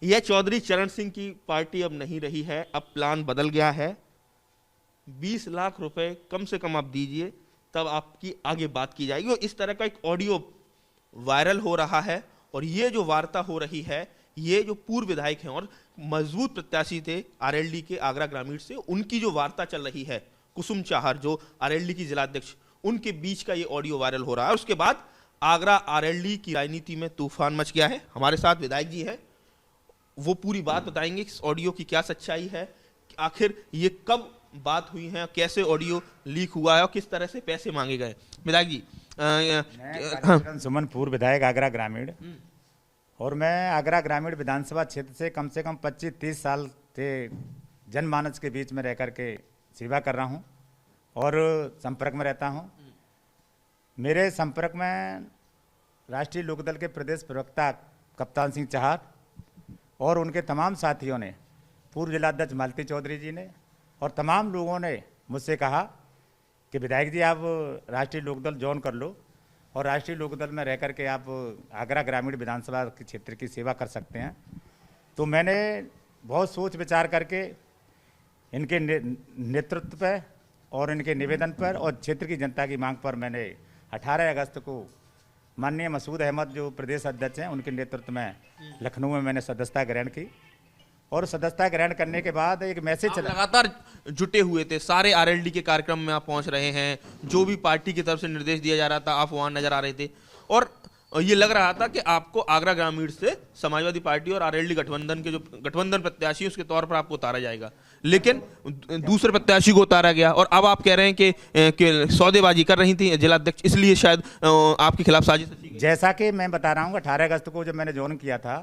यह चौधरी चरण सिंह की पार्टी अब नहीं रही है, अब प्लान बदल गया है। 20 लाख रुपए कम से कम आप दीजिए, तब आपकी आगे बात की जाएगी। और इस तरह का एक ऑडियो वायरल हो रहा है, और ये जो वार्ता हो रही है, ये जो पूर्व विधायक हैं और मजबूत प्रत्याशी थे आरएलडी के आगरा ग्रामीण से, उनकी जो वार्ता चल रही है, कुसुम चाहर जो आरएलडी की जिलाध्यक्ष, उनके बीच का ये ऑडियो वायरल हो रहा है। उसके बाद आगरा आरएलडी की राजनीति में तूफान मच गया है। हमारे साथ विधायक जी है, वो पूरी बात बताएंगे इस ऑडियो की क्या सच्चाई है, आखिर ये कब बात हुई है, कैसे ऑडियो लीक हुआ है और किस तरह से पैसे मांगे गए। विधायक जी, मैं सुमन, पूर्व विधायक आगरा ग्रामीण, और मैं आगरा ग्रामीण विधानसभा क्षेत्र से कम 25-30 साल से जनमानस के बीच में रह कर के सेवा कर रहा हूँ और संपर्क में रहता हूँ। मेरे संपर्क में राष्ट्रीय लोकदल के प्रदेश प्रवक्ता कप्तान सिंह चाहर और उनके तमाम साथियों ने, पूर्व जिलाध्यक्ष मालती चौधरी जी ने और तमाम लोगों ने मुझसे कहा कि विधायक जी आप राष्ट्रीय लोकदल ज्वाइन कर लो और राष्ट्रीय लोकदल में रह कर के आप आगरा ग्रामीण विधानसभा के क्षेत्र की सेवा कर सकते हैं। तो मैंने बहुत सोच विचार करके इनके नेतृत्व पर और इनके निवेदन पर और क्षेत्र की जनता की मांग पर मैंने 18 अगस्त को माननीय मसूद अहमद जो प्रदेश अध्यक्ष हैं, उनके नेतृत्व में लखनऊ में मैंने सदस्यता ग्रहण की। और सदस्यता ग्रहण करने के बाद एक मैसेज चला, लगातार जुटे हुए थे, सारे आरएलडी के कार्यक्रम में आप पहुंच रहे हैं, जो भी पार्टी की तरफ से निर्देश दिया जा रहा था आप वहां नजर आ रहे थे, और ये लग रहा था कि आपको आगरा ग्रामीण से समाजवादी पार्टी और आरएलडी गठबंधन के जो गठबंधन प्रत्याशी उसके तौर पर आपको उतारा जाएगा, लेकिन दूसरे प्रत्याशी को उतारा गया। और अब आप कह रहे हैं कि सौदेबाजी कर रही थी जिलाध्यक्ष, इसलिए शायद आपके खिलाफ साजिश रची गई। जैसा कि मैं बता रहा हूँ, 18 अगस्त को जब मैंने ज्वाइन किया था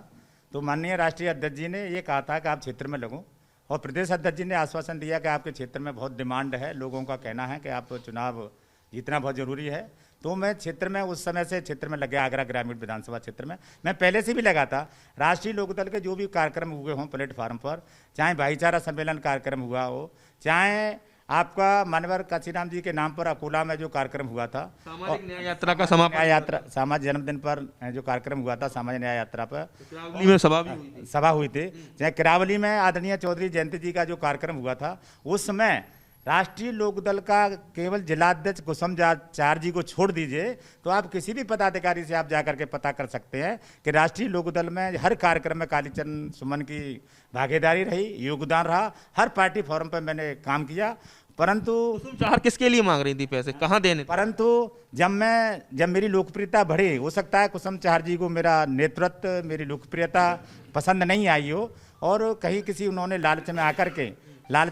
तो माननीय राष्ट्रीय अध्यक्ष जी ने ये कहा था कि आप क्षेत्र में लगो, और प्रदेश अध्यक्ष जी ने आश्वासन दिया कि आपके क्षेत्र में बहुत डिमांड है, लोगों का कहना है कि आप चुनाव जीतना बहुत जरूरी है। तो मैं क्षेत्र में उस समय से क्षेत्र में लग गया, आगरा ग्रामीण विधानसभा क्षेत्र में। मैं पहले से भी लगा था। राष्ट्रीय लोकदल के जो भी कार्यक्रम हुए हों प्लेटफार्म पर, चाहे भाईचारा सम्मेलन कार्यक्रम हुआ हो, चाहे आपका मानवर काशीराम जी के नाम पर अकोला में जो कार्यक्रम हुआ था, सामाजिक न्याय यात्रा का समापन, यात्रा सामाजिक जन्मदिन पर जो कार्यक्रम हुआ था, सामाजिक न्याय यात्रा पर किरावली में सभा हुई थी, चाहे किरावली में आदरणीय चौधरी जयंती जी का जो कार्यक्रम हुआ था, उस समय राष्ट्रीय लोकदल का केवल जिलाध्यक्ष कुसुम चाहर जी को छोड़ दीजिए तो आप किसी भी पदाधिकारी से आप जाकर के पता कर सकते हैं कि राष्ट्रीय लोकदल में हर कार्यक्रम में कालीचरण सुमन की भागीदारी रही, योगदान रहा। हर पार्टी फोरम पर मैंने काम किया, परंतु कुसुम चाहर किसके लिए मांग रही थी पैसे, कहाँ देने? परंतु जब मेरी लोकप्रियता बढ़ी, हो सकता है कुसुम चाहर जी को मेरा नेतृत्व, मेरी लोकप्रियता पसंद नहीं आई हो, और कहीं किसी उन्होंने लालच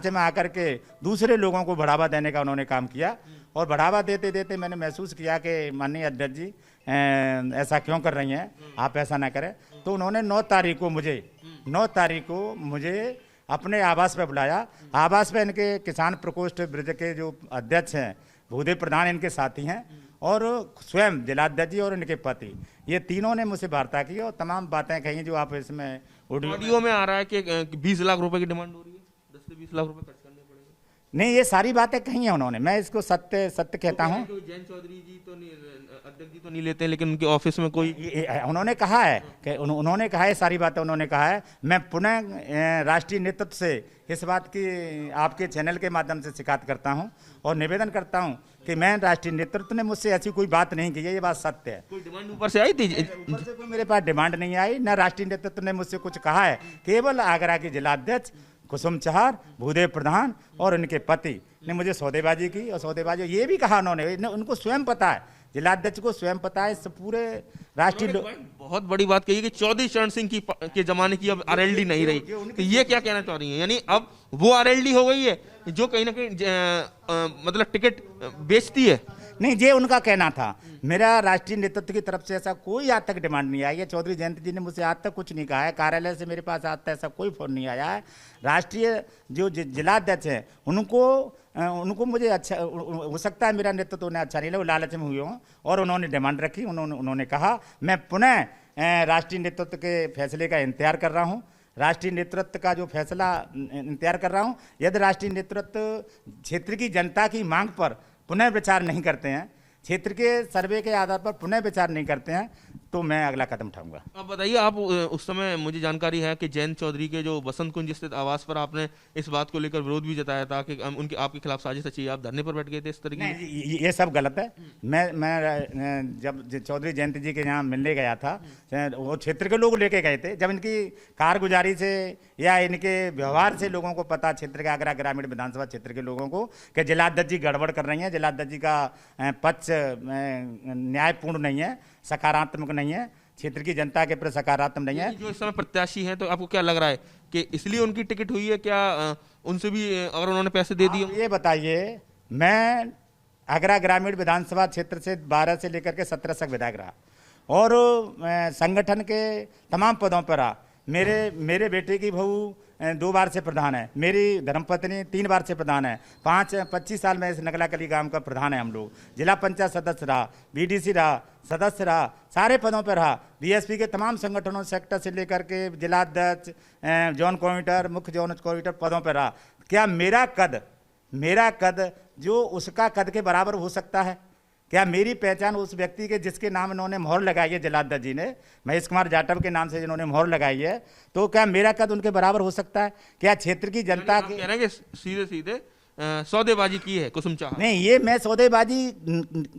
में आकर के दूसरे लोगों को बढ़ावा देने का उन्होंने काम किया। और बढ़ावा देते देते मैंने महसूस किया कि माननीय अध्यक्ष जी ऐसा क्यों कर रही हैं, आप ऐसा ना करें। तो उन्होंने 9 तारीख को मुझे अपने आवास पे बुलाया। आवास पे इनके किसान प्रकोष्ठ ब्रज के जो अध्यक्ष हैं भूदेव प्रधान इनके साथी हैं, और स्वयं जिलाध्यक्ष जी और इनके पति, ये तीनों ने मुझसे वार्ता की और तमाम बातें कही जो आप इसमें ऑडियो में आ रहा है कि 20 लाख रुपए की डिमांड हो रही है, 10 से 20 लाख रुपए खर्च करने पड़ेंगे। नहीं, ये सारी बातें कही हैं उन्होंने, मैं इसको सत्य कहता हूँ। जैन चौधरी जी तो अध्यक्ष जी तो नहीं लेते, लेकिन उनके ऑफिस में कोई उन्होंने कहा है कि उन्होंने कहा है, सारी बातें उन्होंने कहा है। मैं पुनः राष्ट्रीय नेतृत्व से इस बात की आपके चैनल के माध्यम से शिकायत करता हूं और निवेदन करता हूं कि मैं राष्ट्रीय नेतृत्व ने मुझसे ऐसी कोई बात नहीं की है, ये बात सत्य है। कोई डिमांड ऊपर से आई थी? ऊपर से कोई मेरे पास डिमांड नहीं आई, न राष्ट्रीय नेतृत्व ने मुझसे कुछ कहा है। केवल आगरा के जिलाध्यक्ष कुसुम चाहर, भूदेव प्रधान और उनके पति ने मुझे सौदेबाजी की, और सौदेबाजी ये भी कहा उन्होंने, उनको स्वयं पता है, जिलाध्यक्ष को स्वयं पता है, इस पूरे राष्ट्रीय बहुत बड़ी बात कही कि चौधरी चरण सिंह के जमाने की अब आरएलडी नहीं रही, तो ये क्या कहना चाह रही है? यानी अब वो आरएलडी हो गई है जो कहीं ना कहीं मतलब टिकट बेचती है? नहीं, ये उनका कहना था। मेरा राष्ट्रीय नेतृत्व की तरफ से ऐसा कोई आज तक डिमांड नहीं आई है। चौधरी जयंती जी ने मुझसे आज तक कुछ नहीं कहा है, कार्यालय से मेरे पास आज तक ऐसा कोई फोन नहीं आया है। राष्ट्रीय जो जिलाध्यक्ष हैं उनको मुझे अच्छा हो सकता है मेरा नेतृत्व उन्हें अच्छा नहीं लगा, लालच में हुए हों, और उन्होंने डिमांड रखी। उन्होंने कहा मैं पुनः राष्ट्रीय नेतृत्व के फैसले का इंतजार कर रहा हूँ, राष्ट्रीय नेतृत्व का जो फैसला इंतजार कर रहा हूँ। यदि राष्ट्रीय नेतृत्व क्षेत्र की जनता की मांग पर पुनः विचार नहीं करते हैं, क्षेत्र के सर्वे के आधार पर पुनः विचार नहीं करते हैं, तो मैं अगला कदम उठाऊंगा। अब बताइए, आप उस समय मुझे जानकारी है कि जयंत चौधरी के जो बसंत कुंज स्थित आवास पर आपने इस बात को लेकर विरोध भी जताया था कि उनके आपके खिलाफ साजिश रची, आप धरने पर बैठ गए थे इस तरीके नहीं, की? ये सब गलत है। मैं जब चौधरी जयंत जी के यहाँ मिलने गया था, वो क्षेत्र के लोग लेके गए थे। जब इनकी कारगुजारी से या इनके व्यवहार से लोगों को पता, क्षेत्र के आगरा ग्रामीण विधानसभा क्षेत्र के लोगों को, कि जिलाध्यक्ष जी गड़बड़ कर रही हैं, जिलाध्यक्ष जी का पक्ष न्यायपूर्ण नहीं है, सकारात्मक नहीं है, क्षेत्र की जनता के प्रति सकारात्मक नहीं है। जो इस समय प्रत्याशी हैं, तो आपको क्या लग रहा है कि इसलिए उनकी टिकट हुई है क्या? उनसे भी अगर उन्होंने पैसे दे दिए? ये बताइए, मैं आगरा ग्रामीण विधानसभा क्षेत्र से 12 से लेकर के 17 तक विधायक रहा और संगठन के तमाम पदों पर रहा। मेरे बेटे की बहू 2 बार से प्रधान है, मेरी धर्मपत्नी 3 बार से प्रधान है, 25 साल में इस नगलाकली गांव का प्रधान है हम लोग। जिला पंचायत सदस्य रहा, बीडीसी रहा, सदस्य रहा, सारे पदों पर रहा। बीएसपी के तमाम संगठनों, सेक्टर से लेकर के जिलाध्यक्ष, जोन कोऑर्डिनेटर, मुख्य जोन कोऑर्डिनेटर पदों पर रहा। क्या मेरा कद जो उसका कद के बराबर हो सकता है? क्या मेरी पहचान उस व्यक्ति के जिसके नाम इन्होंने मोहर लगाई है, जिलाध्यक्ष जी ने, महेश कुमार जाटव के नाम से जिन्होंने मोहर लगाई है, तो क्या मेरा कद उनके बराबर हो सकता है? क्या क्षेत्र की जनता के कह रहे हैं कि सीधे सौदेबाजी की है कुसुम चाहर? नहीं, ये मैं सौदेबाजी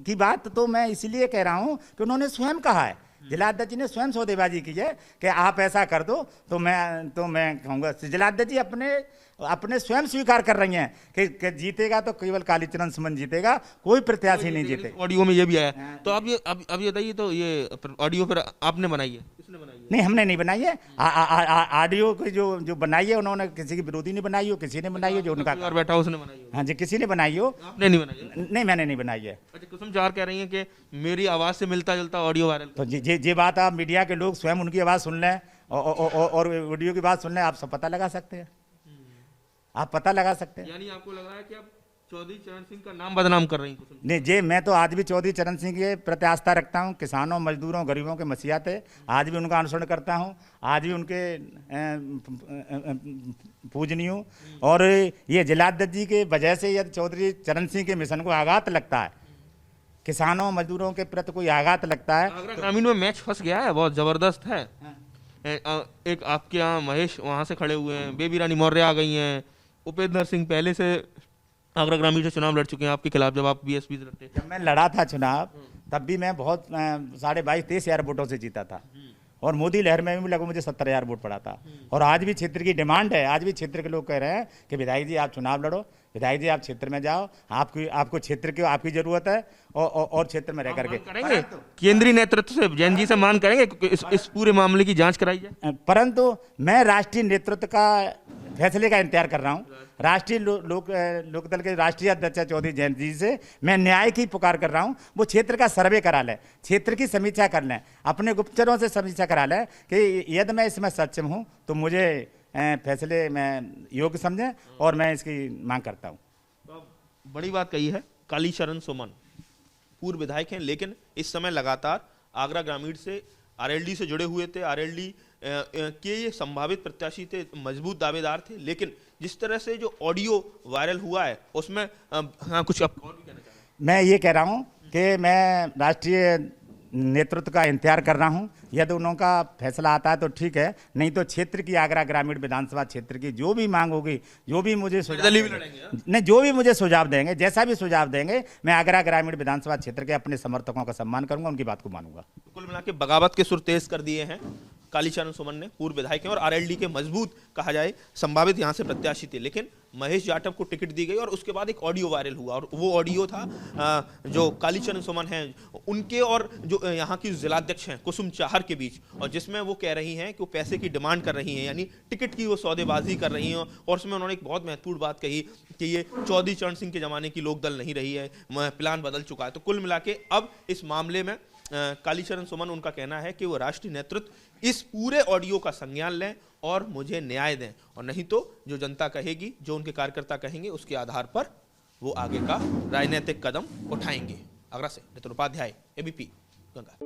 की बात तो मैं इसलिए कह रहा हूं कि उन्होंने स्वयं कहा है, जिलाध्यक्ष जी ने स्वयं सौदेबाजी की है कि आप ऐसा कर दो तो मैं कहूँगा। जिलाध्यक्ष जी अपने स्वयं स्वीकार कर रही हैं कि जीतेगा तो केवल कालीचरण सुमन जीतेगा, कोई प्रत्याशी नहीं जीते। ऑडियो में ये भी आया। तो आप ये अब ये बताइए, तो ये ऑडियो फिर आपने बनाई है? किसने बनाई है? नहीं, हमने नहीं बनाई है। ऑडियो की जो बनाई है उन्होंने किसी की विरोधी नहीं बनाई हो, किसी ने बनाई हो जो उनका और बैठा उसने बनाई हो? हाँ जी, किसी ने बनाई हो। आपने नहीं बनाई है? नहीं, मैंने नहीं बनाई है। अच्छा, कुसुम चाहर कह रही है कि मेरी आवाज से मिलता जुलता ऑडियो वायरल। तो ये बात आप मीडिया के लोग स्वयं उनकी आवाज़ सुन लें और वीडियो की बात सुन लें, आप सब पता लगा सकते हैं। आप पता लगा सकते हैं। यानी आपको लग रहा है कि आप चौधरी चरण सिंह का नाम बदनाम कर रही हैं? नहीं, मैं तो आज भी चौधरी चरण सिंह के प्रति आस्था रखता हूं। किसानों, मजदूरों, गरीबों के मसीहा थे, आज भी उनका अनुसरण करता हूं, आज भी उनके पूजनीय हूं। और ये जिलाध्यक्ष जी के वजह से यदि चौधरी चरण सिंह के मिशन को आघात लगता है, किसानों मजदूरों के प्रति कोई आघात लगता है, आगरा ग्रामीण में मैच फंस गया है, बहुत जबरदस्त है। एक आपके यहाँ महेश वहां से खड़े हुए हैं, बेबी रानी मौर्य आ गई हैं, उपेंद्र सिंह पहले से आगरा ग्रामीण से चुनाव लड़ चुके हैं आपके खिलाफ, जब आप बीएसपी से लड़ते। जब मैं लड़ा था चुनाव तब भी मैं बहुत 22,500 वोटों से जीता था और मोदी लहर में भी लगभग मुझे 70,000 वोट पड़ा था। और आज भी क्षेत्र की डिमांड है, आज भी क्षेत्र के लोग कह रहे हैं कि विधायक जी आप चुनाव लड़ो, विधायक जी आप क्षेत्र में जाओ, आपको क्षेत्र की आपकी जरूरत है और क्षेत्र में रह करके करेंगे। केंद्रीय नेतृत्व से, जैन जी से मांग करेंगे इस पूरे मामले की जांच कराई जाए। परंतु मैं राष्ट्रीय नेतृत्व का फैसले का इंतजार कर रहा हूं। राष्ट्रीय लोकदल के राष्ट्रीय अध्यक्ष चौधरी जयंत जी से मैं न्याय की पुकार कर रहा हूं। वो क्षेत्र का सर्वे करा लें, क्षेत्र की समीक्षा कर लें, अपने गुप्तचरों से समीक्षा करा लें कि यदि मैं इसमें सक्षम हूं तो मुझे फैसले में योग्य समझें और मैं इसकी मांग करता हूं। तो बड़ी बात कही है। कालीचरण सुमन पूर्व विधायक हैं, लेकिन इस समय लगातार आगरा ग्रामीण से आरएलडी से जुड़े हुए थे। आरएलडी के ये संभावित प्रत्याशी थे, मजबूत दावेदार थे, लेकिन जिस तरह से जो ऑडियो वायरल हुआ है उसमें हाँ, कुछ आप और भी कहना चाह रहे हैं? मैं ये कह रहा हूं कि मैं राष्ट्रीय नेतृत्व का इंतजार कर रहा हूं। यदि उनका फैसला आता है तो ठीक है, नहीं तो क्षेत्र की आगरा ग्रामीण विधानसभा क्षेत्र की जो भी मांग होगी, जो भी मुझे जो भी मुझे सुझाव देंगे, जैसा भी सुझाव देंगे, मैं आगरा ग्रामीण विधानसभा क्षेत्र के अपने समर्थकों का सम्मान करूंगा, उनकी बात को मानूंगा। कुल मिला के बगावत के सुर तेज कर दिए हैं कालीचरण सुमन ने, पूर्व विधायक हैं और आरएलडी के मजबूत कहा जाए संभावित यहां से प्रत्याशी थे। लेकिन महेश जाटव को टिकट दी गई और उसके बाद एक ऑडियो वायरल हुआ और वो ऑडियो था जो कालीचरण सुमन हैं उनके और जो यहाँ की जिलाध्यक्ष हैं कुसुम चाहर के बीच, और जिसमें वो कह रही हैं कि वो पैसे की डिमांड कर रही हैं, यानी टिकट की वो सौदेबाजी कर रही हैं। और उसमें उन्होंने एक बहुत महत्वपूर्ण बात कही कि ये चौधरी चरण सिंह के जमाने की लोकदल नहीं रही है, प्लान बदल चुका है। तो कुल मिला के अब इस मामले में कालीचरण सुमन, उनका कहना है कि वो राष्ट्रीय नेतृत्व इस पूरे ऑडियो का संज्ञान लें और मुझे न्याय दें, और नहीं तो जो जनता कहेगी, जो उनके कार्यकर्ता कहेंगे, उसके आधार पर वो आगे का राजनीतिक कदम उठाएंगे। आगरा से नितिन उपाध्याय, एबीपी गंगा।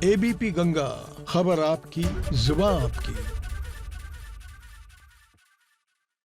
एबीपी गंगा, खबर आपकी, जुबान आपकी।